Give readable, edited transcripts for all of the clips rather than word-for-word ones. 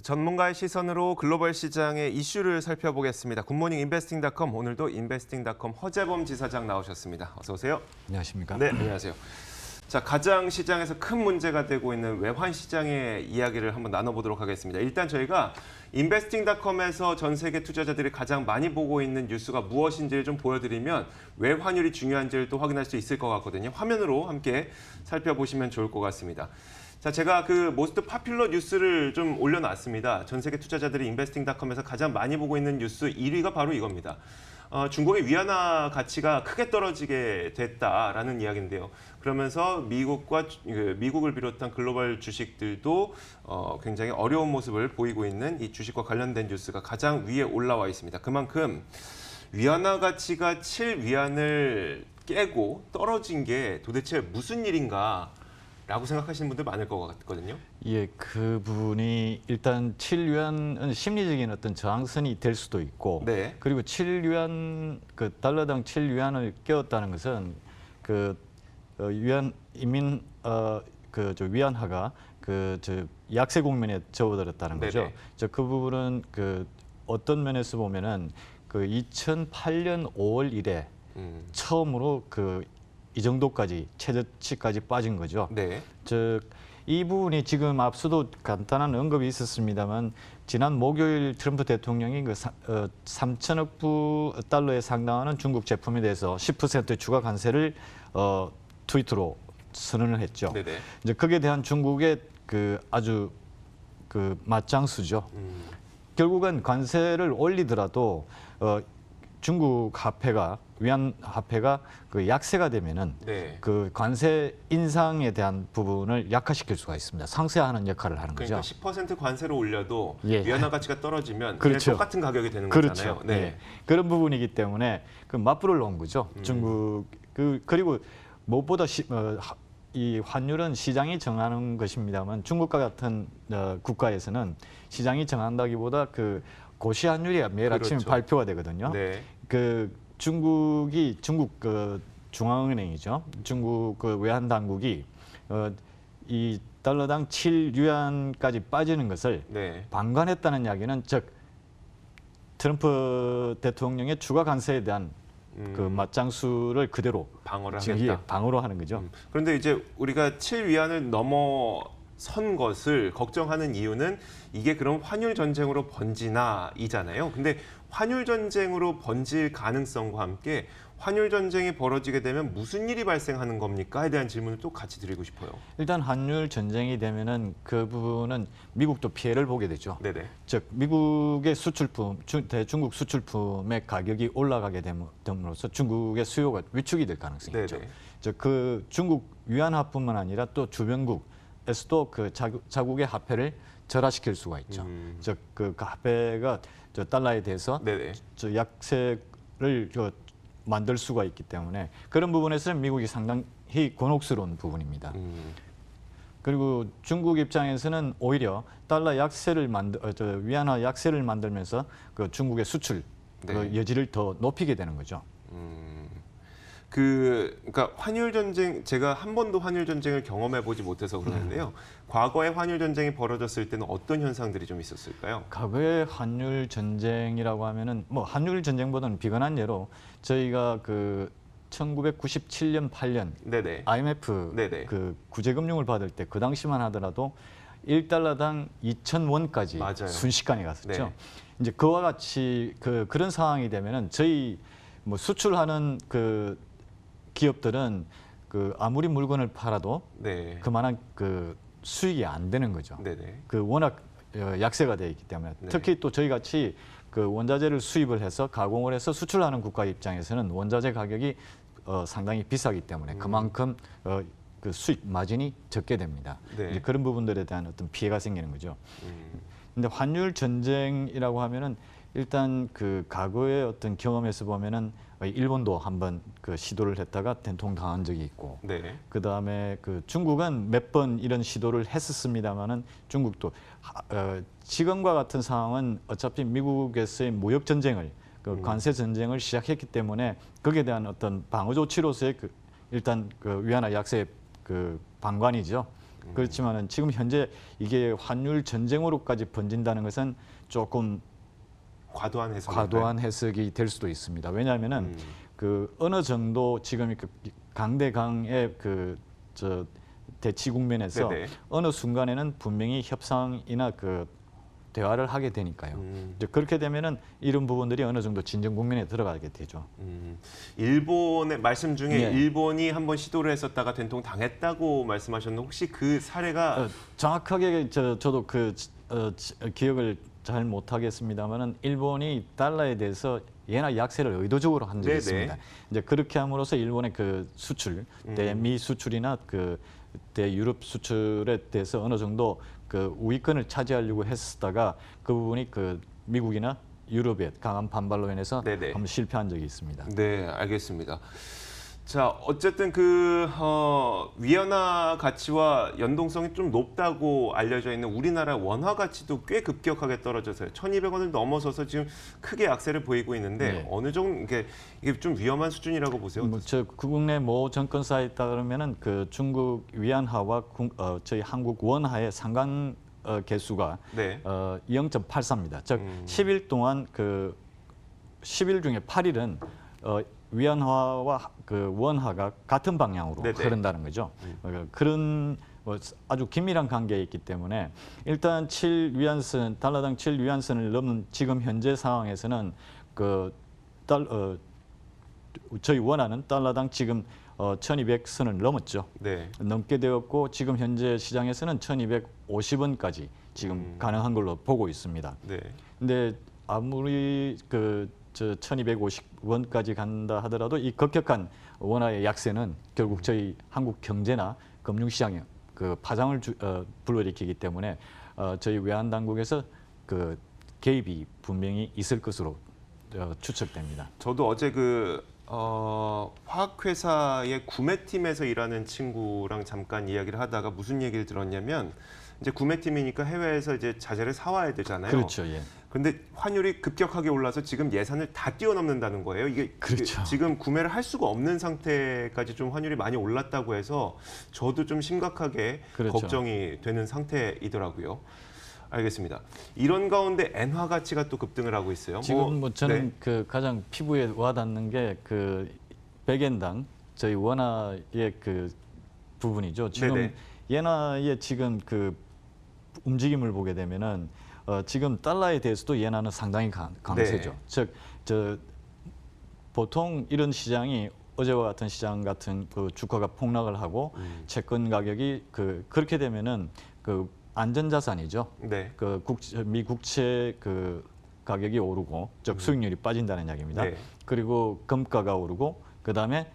전문가의 시선으로 글로벌 시장의 이슈를 살펴보겠습니다. 굿모닝 인베스팅닷컴, 오늘도 인베스팅닷컴 허재범 지사장 나오셨습니다. 어서 오세요. 안녕하십니까? 네, 안녕하세요. 자, 가장 시장에서 큰 문제가 되고 있는 외환 시장의 이야기를 한번 나눠보도록 하겠습니다. 일단 저희가 인베스팅닷컴에서 전 세계 투자자들이 가장 많이 보고 있는 뉴스가 무엇인지를 좀 보여드리면 외환율이 중요한지를 또 확인할 수 있을 것 같거든요. 화면으로 함께 살펴보시면 좋을 것 같습니다. 자, 제가 그 모스트 파퓰러 뉴스를 좀 올려놨습니다. 전 세계 투자자들이 인베스팅닷컴에서 가장 많이 보고 있는 뉴스 1위가 바로 이겁니다. 중국의 위안화 가치가 크게 떨어지게 됐다라는 이야기인데요. 그러면서 미국을 비롯한 글로벌 주식들도 굉장히 어려운 모습을 보이고 있는 이 주식과 관련된 뉴스가 가장 위에 올라와 있습니다. 그만큼 위안화 가치가 7위안을 깨고 떨어진 게 도대체 무슨 일인가? 라고 생각하시는 분들 많을 것 같거든요. 예, 그 부분이 일단 7위안은 심리적인 어떤 저항선이 될 수도 있고, 네. 그리고 7위안 그 달러당 7위안을 깨웠다는 것은 그 위안화가 약세 국면에 접어들었다는 거죠. 네네. 그 부분은 그 어떤 면에서 보면은 그 2008년 5월 이래 처음으로 이 정도까지 최저치까지 빠진 거죠. 네. 즉, 이 부분이 지금 앞서도 간단한 언급이 있었습니다만 지난 목요일 트럼프 대통령이 3천억 달러에 상당하는 중국 제품에 대해서 10% 추가 관세를 트위터로 선언을 했죠. 네네. 이제 거기에 대한 중국의 아주 맞장수죠. 결국은 관세를 올리더라도 중국 위안 화폐가 약세가 되면은 네. 그 관세 인상에 대한 부분을 약화시킬 수가 있습니다. 상쇄하는 역할을 하는 그러니까 거죠. 10% 관세를 올려도 예. 위안화 가치가 떨어지면 그렇죠. 그냥 똑같은 가격이 되는 그렇죠. 거잖아요. 네. 네. 그런 부분이기 때문에 맞불을 놓은 거죠. 중국 그리고 무엇보다 이 환율은 시장이 정하는 것입니다만 중국과 같은 국가에서는 시장이 정한다기보다 고시 환율이 매일 아침에 그렇죠. 발표가 되거든요. 네. 중국 중앙은행이죠. 중국 외환 당국이 이 달러당 7위안까지 빠지는 것을 네. 방관했다는 이야기는 즉 트럼프 대통령의 추가 관세에 대한 맞장수를 그대로 방어를 지금 하겠다. 방어로 하는 거죠. 그런데 이제 우리가 7위안을 넘어선 것을 걱정하는 이유는 이게 그럼 환율 전쟁으로 번지나이잖아요. 근데 환율 전쟁으로 번질 가능성과 함께 환율 전쟁이 벌어지게 되면 무슨 일이 발생하는 겁니까?에 대한 질문을 또 같이 드리고 싶어요. 일단 환율 전쟁이 되면은 그 부분은 미국도 피해를 보게 되죠. 네네. 즉 미국의 수출품, 대중국 수출품의 가격이 올라가게 됨으로써 중국의 수요가 위축이 될 가능성이 있죠. 즉 중국 위안화뿐만 아니라 또 주변국에서도 자국의 화폐를 절하시킬 수가 있죠. 즉 화폐가 달러에 대해서 네네. 약세를 만들 수가 있기 때문에 그런 부분에서는 미국이 상당히 곤혹스러운 부분입니다. 그리고 중국 입장에서는 오히려 달러 약세를 위안화 약세를 만들면서 중국의 수출 네. 여지를 더 높이게 되는 거죠. 그러니까 환율 전쟁, 제가 한 번도 환율 전쟁을 경험해 보지 못해서 그러는데요. 과거에 환율 전쟁이 벌어졌을 때는 어떤 현상들이 좀 있었을까요? 과거의 환율 전쟁이라고 하면은 환율 전쟁보다는 비근한 예로 저희가 1997년 8년 네네. IMF 네네. 구제금융을 받을 때 그 당시만 하더라도 1달러당 2,000원까지 맞아요. 순식간에 갔었죠. 네. 이제 그와 같이 그런 상황이 되면은 저희 수출하는 기업들은 아무리 물건을 팔아도 네. 그만한 수익이 안 되는 거죠. 네네. 워낙 약세가 되어 있기 때문에 네. 특히 또 저희 같이 원자재를 수입을 해서 가공을 해서 수출하는 국가 입장에서는 원자재 가격이 상당히 비싸기 때문에 그만큼 수익 마진이 적게 됩니다. 네. 이제 그런 부분들에 대한 어떤 피해가 생기는 거죠. 근데 환율 전쟁이라고 하면은 일단 과거의 어떤 경험에서 보면은 일본도 한번 시도를 했다가 된통당한 적이 있고, 네. 그 다음에 중국은 몇 번 이런 시도를 했었습니다만은 중국도 지금과 같은 상황은 어차피 미국에서의 무역 전쟁을 관세 전쟁을 시작했기 때문에 거기에 대한 어떤 방어 조치로서의 일단 위안화 약세 방관이죠. 그렇지만은 지금 현재 이게 환율 전쟁으로까지 번진다는 것은 조금 과도한 해석이 될 수도 있습니다. 왜냐하면은 그 어느 정도 지금 그 강대강의 저 대치 국면에서 네네. 어느 순간에는 분명히 협상이나 그 대화를 하게 되니까요. 이제 그렇게 되면은 이런 부분들이 어느 정도 진정 국면에 들어가게 되죠. 일본의 말씀 중에 네. 일본이 한번 시도를 했었다가 된통 당했다고 말씀하셨는데 혹시 그 사례가 정확하게 저도 기억을 잘 못하겠습니다만은 일본이 달러에 대해서 예나 약세를 의도적으로 한 적이 네네. 있습니다. 이제 그렇게 함으로써 일본의 그 수출, 대미 수출이나 그 대유럽 수출에 대해서 어느 정도 그 우위권을 차지하려고 했다가 그 부분이 그 미국이나 유럽의 강한 반발로 인해서 네네. 한번 실패한 적이 있습니다. 네, 알겠습니다. 자, 어쨌든 위안화 가치와 연동성이 좀 높다고 알려져 있는 우리나라 원화 가치도 꽤 급격하게 떨어져서요. 1,200원을 넘어서서 지금 크게 약세를 보이고 있는데 네. 어느 정도 이게 좀 위험한 수준이라고 보세요? 저 국내 모 정권사에 따르면은 그 중국 위안화와 저희 한국 원화의 상관 개수가 네. 0.84입니다. 즉 10일 동안 10일 중에 8일은 위안화와 그 원화가 같은 방향으로 네네. 흐른다는 거죠. 그런 아주 긴밀한 관계에 있기 때문에 일단 7위안선 달러당 7위안선을 넘는 지금 현재 상황에서는 저희 원화는 달러당 지금 1,200선을 넘었죠. 네. 넘게 되었고 지금 현재 시장에서는 1,250원까지 지금 가능한 걸로 보고 있습니다. 네. 근데 아무리 1,250원까지 간다 하더라도 이 급격한 원화의 약세는 결국 저희 한국 경제나 금융시장에 그 파장을 불러일으키기 때문에 저희 외환 당국에서 그 개입이 분명히 있을 것으로 추측됩니다. 저도 어제 화학회사의 구매팀에서 일하는 친구랑 잠깐 이야기를 하다가 무슨 얘기를 들었냐면 이제 구매팀이니까 해외에서 이제 자재를 사와야 되잖아요. 그렇죠, 예. 근데 환율이 급격하게 올라서 지금 예산을 다 뛰어넘는다는 거예요. 이게 그렇죠. 지금 구매를 할 수가 없는 상태까지 좀 환율이 많이 올랐다고 해서 저도 좀 심각하게 그렇죠. 걱정이 되는 상태이더라고요. 알겠습니다. 이런 가운데 엔화 가치가 또 급등을 하고 있어요. 지금 저는 네. 그 가장 피부에 와닿는 게 그 100엔당 저희 원화의 그 부분이죠. 지금 네네. 엔화의 지금 그 움직임을 보게 되면은 지금 달러에 대해서도 엔화는 상당히 강세죠. 네. 즉, 보통 이런 시장이 어제와 같은 시장 같은 그 주가가 폭락을 하고 채권 가격이 그렇게 되면은 그 안전자산이죠. 네. 미 국채 가격이 오르고 즉 수익률이 빠진다는 이야기입니다. 네. 그리고 금가가 오르고 그다음에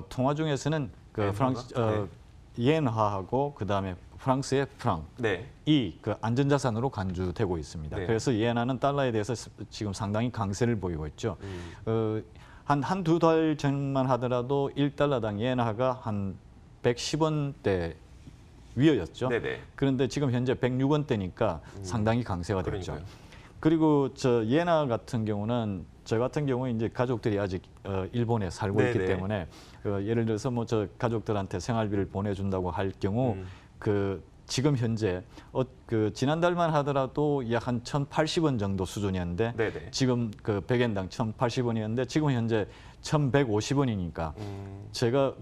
통화 중에서는 프랑스 엔화하고 그다음에 프랑스의 프랑 네. 이 안전자산으로 간주되고 있습니다. 네. 그래서 엔화는 달러에 대해서 지금 상당히 강세를 보이고 있죠. 한두 달 전만 하더라도 1달러당 엔화가 한 110원대 위였죠. 네네. 그런데 지금 현재 106원대니까 상당히 강세가 됐죠. 그러니까요. 그리고 엔화 같은 경우는 저 같은 경우 이제 가족들이 아직 일본에 살고 있기 네네. 때문에 예를 들어서 저 가족들한테 생활비를 보내준다고 할 경우 지금 현재 지난달만 하더라도 약 한 1,080원 정도 수준이었는데 네네. 지금 100엔당 1,080원이었는데 지금 현재 1,150원이니까 제가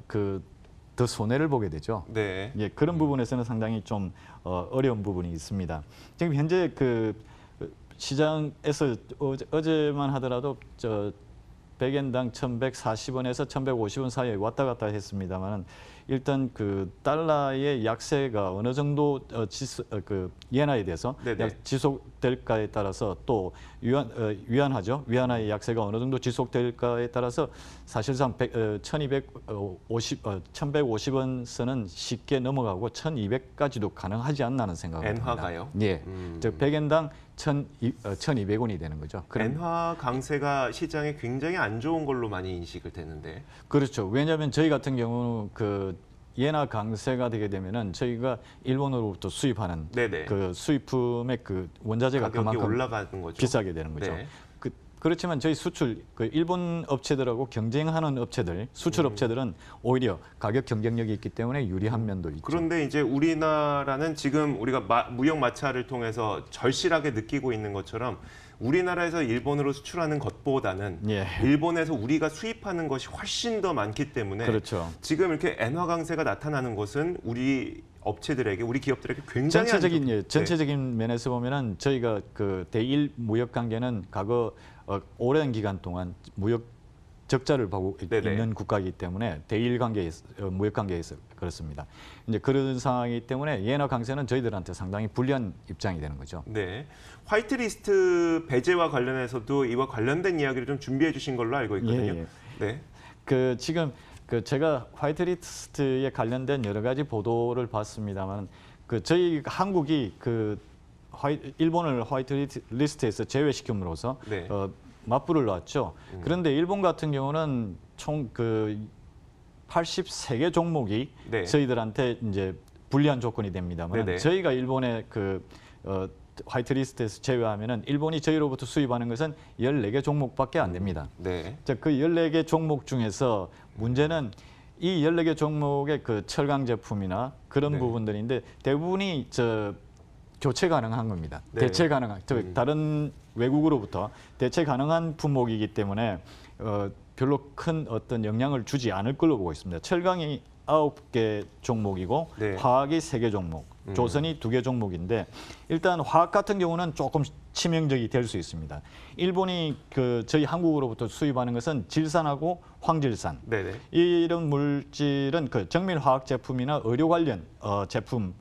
더 손해를 보게 되죠. 네. 예, 그런 부분에서는 상당히 좀 어려운 부분이 있습니다. 지금 현재 시장에서 어제만 하더라도 100엔당 1,140원에서 1,150원 사이에 왔다 갔다 했습니다만은 일단 달러의 약세가 어느 정도 엔화에 대해서 지속될까에 따라서 또 위안화죠. 위안화의 약세가 어느 정도 지속될까에 따라서 사실상 1,150원 선은 쉽게 넘어가고 1,200까지도 가능하지 않나는 생각을 합니다. 엔화가요? 예, 즉 100엔당 1,200원이 되는 거죠. 엔화 강세가 시장에 굉장히 안 좋은 걸로 많이 인식을 되는데. 그렇죠. 왜냐하면 저희 같은 경우는 엔화 강세가 되게 되면은 저희가 일본으로부터 수입하는 네네. 수입품의 원자재가 가격이 그만큼 올라가는 거죠. 비싸게 되는 거죠. 네. 그렇지만 저희 수출 그 일본 업체들하고 경쟁하는 업체들, 수출 업체들은 오히려 가격 경쟁력이 있기 때문에 유리한 면도 있죠. 그런데 이제 우리나라는 지금 우리가 무역 마찰을 통해서 절실하게 느끼고 있는 것처럼 우리나라에서 일본으로 수출하는 것보다는 예. 일본에서 우리가 수입하는 것이 훨씬 더 많기 때문에 그렇죠. 지금 이렇게 엔화 강세가 나타나는 것은 우리 업체들에게, 우리 기업들에게 굉장히 전체적인 면에서 보면은 저희가 그 대일 무역 관계는 과거 오랜 기간 동안 무역 적자를 보고 네네. 있는 국가이기 때문에 대일 관계에서 무역 관계에서 그렇습니다. 이제 그런 상황이기 때문에 엔화 강세는 저희들한테 상당히 불리한 입장이 되는 거죠. 네, 화이트리스트 배제와 관련해서도 이와 관련된 이야기를 좀 준비해 주신 걸로 알고 있거든요. 예. 네, 그 지금 그 제가 화이트리스트에 관련된 여러 가지 보도를 봤습니다만 그 저희 한국이 그 일본을 화이트리스트에서 제외시킴으로써 네. 맞불을 놨죠. 그런데 일본 같은 경우는 총 그 83개 종목이 네. 저희들한테 이제 불리한 조건이 됩니다만 네네. 저희가 일본의 그 화이트리스트에서 제외하면은 일본이 저희로부터 수입하는 것은 14개 종목밖에 안 됩니다. 네, 자, 그 14개 종목 중에서 문제는 이 14개 종목의 그 철강 제품이나 그런 네. 부분들인데 대부분이 교체 가능한 겁니다. 네. 대체 가능한, 다른 외국으로부터 대체 가능한 품목이기 때문에 별로 큰 어떤 영향을 주지 않을 걸로 보고 있습니다. 철강이 9개 종목이고 네. 화학이 3개 종목, 조선이 2개 종목인데 일단 화학 같은 경우는 조금 치명적이 될 수 있습니다. 일본이 그 저희 한국으로부터 수입하는 것은 질산하고 황질산. 네네. 이런 물질은 그 정밀 화학 제품이나 의료 관련 제품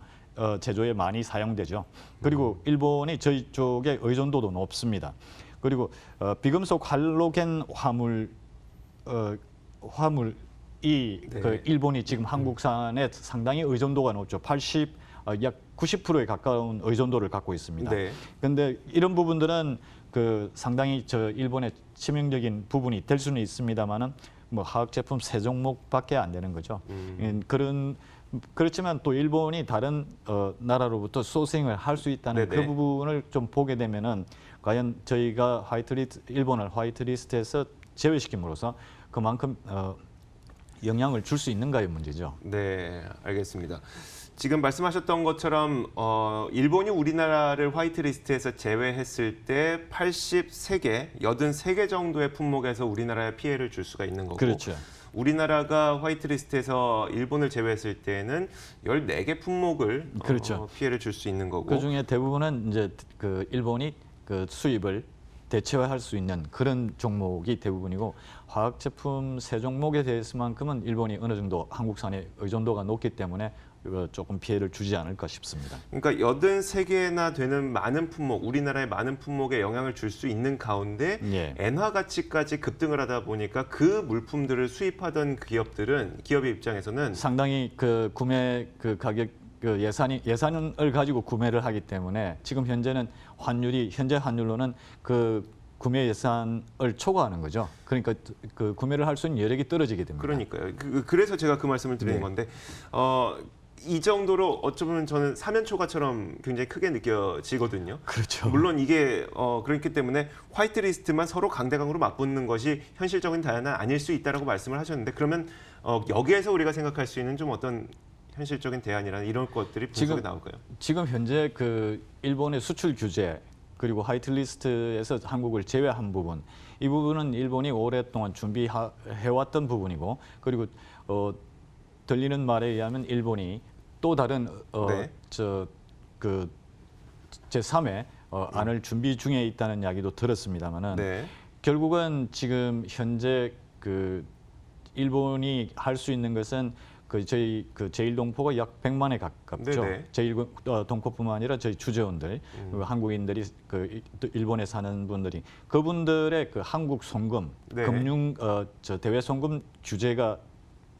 제조에 많이 사용되죠. 그리고 일본이 저희 쪽에 의존도도 높습니다. 그리고 비금속 할로겐 화물이 네. 그 일본이 지금 한국산에 상당히 의존도가 높죠. 약 90%에 가까운 의존도를 갖고 있습니다. 네. 그런데 이런 부분들은 그 상당히 일본의 치명적인 부분이 될 수는 있습니다만은 뭐 화학 제품 3종목밖에 안 되는 거죠. 그렇지만 또 일본이 다른 나라로부터 소싱을 할 수 있다는 네네. 그 부분을 좀 보게 되면은 과연 저희가 일본을 화이트리스트에서 제외시킴으로써 그만큼 영향을 줄 수 있는가의 문제죠. 네, 알겠습니다. 지금 말씀하셨던 것처럼 일본이 우리나라를 화이트리스트에서 제외했을 때 83개 정도의 품목에서 우리나라에 피해를 줄 수가 있는 거고 그렇죠. 우리나라가 화이트리스트에서 일본을 제외했을 때는 14개 품목을 그렇죠. 피해를 줄 수 있는 거고 그 중에 대부분은 이제 그 일본이 그 수입을 대체화할 수 있는 그런 종목이 대부분이고 화학 제품 3종목에 대해서만큼은 일본이 어느 정도 한국산의 의존도가 높기 때문에 조금 피해를 주지 않을까 싶습니다. 그러니까 83개나 되는 많은 품목, 우리나라의 많은 품목에 영향을 줄 수 있는 가운데 예. 엔화 가치까지 급등을 하다 보니까 그 물품들을 수입하던 기업의 입장에서는 상당히 그 구매 그 가격 그 예산을 가지고 구매를 하기 때문에 지금 현재는 현재 환율로는 그 구매 예산을 초과하는 거죠. 그러니까 그 구매를 할 수 있는 여력이 떨어지게 됩니다. 그러니까요. 그래서 제가 그 말씀을 드리는 네. 건데 이 정도로 어쩌면 저는 사면초가처럼 굉장히 크게 느껴지거든요. 그렇죠. 물론 이게 그렇기 때문에 화이트리스트만 서로 강대강으로 맞붙는 것이 현실적인 대안은 아닐 수 있다라고 말씀을 하셨는데 그러면 여기에서 우리가 생각할 수 있는 좀 어떤 현실적인 대안이라는 이런 것들이 분석에 나올까요? 지금 현재 그 일본의 수출 규제 그리고 화이트리스트에서 한국을 제외한 부분 이 부분은 일본이 오랫동안 준비해왔던 부분이고 그리고 들리는 말에 의하면 일본이 또 다른 네. 그 제3의 안을 준비 중에 있다는 이야기도 들었습니다만은 네. 결국은 지금 현재 그 일본이 할 수 있는 것은 저희 제1동포가 약 100만에 가깝죠. 네네. 제1동포뿐만 아니라 저희 주재원들, 한국인들이 일본에 사는 분들이 그분들의 그 한국 송금, 네. 금융 대외 송금 규제가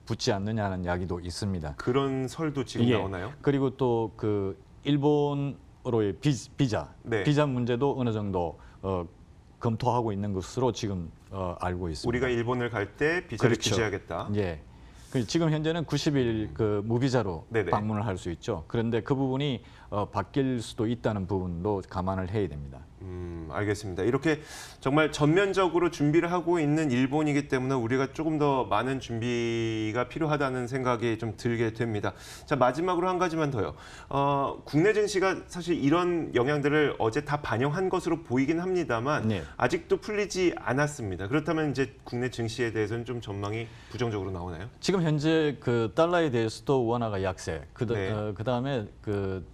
붙지 않느냐는 이야기도 있습니다. 그런 설도 지금 예. 나오나요? 그리고 또 그 일본으로의 비자 네. 문제도 어느 정도 검토하고 있는 것으로 지금 알고 있습니다. 우리가 일본을 갈 때 비자를 그렇죠. 규제하겠다. 예. 지금 현재는 90일 그 무비자로 네네. 방문을 할 수 있죠. 그런데 그 부분이 바뀔 수도 있다는 부분도 감안을 해야 됩니다. 알겠습니다. 이렇게 정말 전면적으로 준비를 하고 있는 일본이기 때문에 우리가 조금 더 많은 준비가 필요하다는 생각이 좀 들게 됩니다. 자, 마지막으로 한 가지만 더요. 국내 증시가 사실 이런 영향들을 어제 다 반영한 것으로 보이긴 합니다만 네. 아직도 풀리지 않았습니다. 그렇다면 이제 국내 증시에 대해서는 좀 전망이 부정적으로 나오나요? 지금 현재 그 달러에 대해서도 원화가 약세, 네. 그다음에 그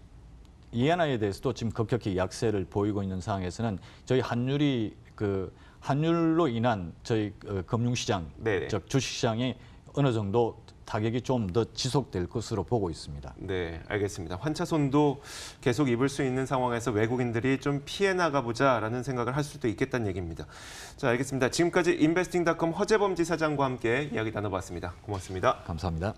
이엔화에 대해서도 지금 급격히 약세를 보이고 있는 상황에서는 저희 환율이 그 환율로 인한 저희 금융시장, 네네. 즉 주식시장이 어느 정도 타격이 좀 더 지속될 것으로 보고 있습니다. 네, 알겠습니다. 환차손도 계속 입을 수 있는 상황에서 외국인들이 좀 피해 나가보자라는 생각을 할 수도 있겠다는 얘기입니다. 자, 알겠습니다. 지금까지 인베스팅닷컴 허재범 지사장과 함께 이야기 나눠봤습니다. 고맙습니다. 감사합니다.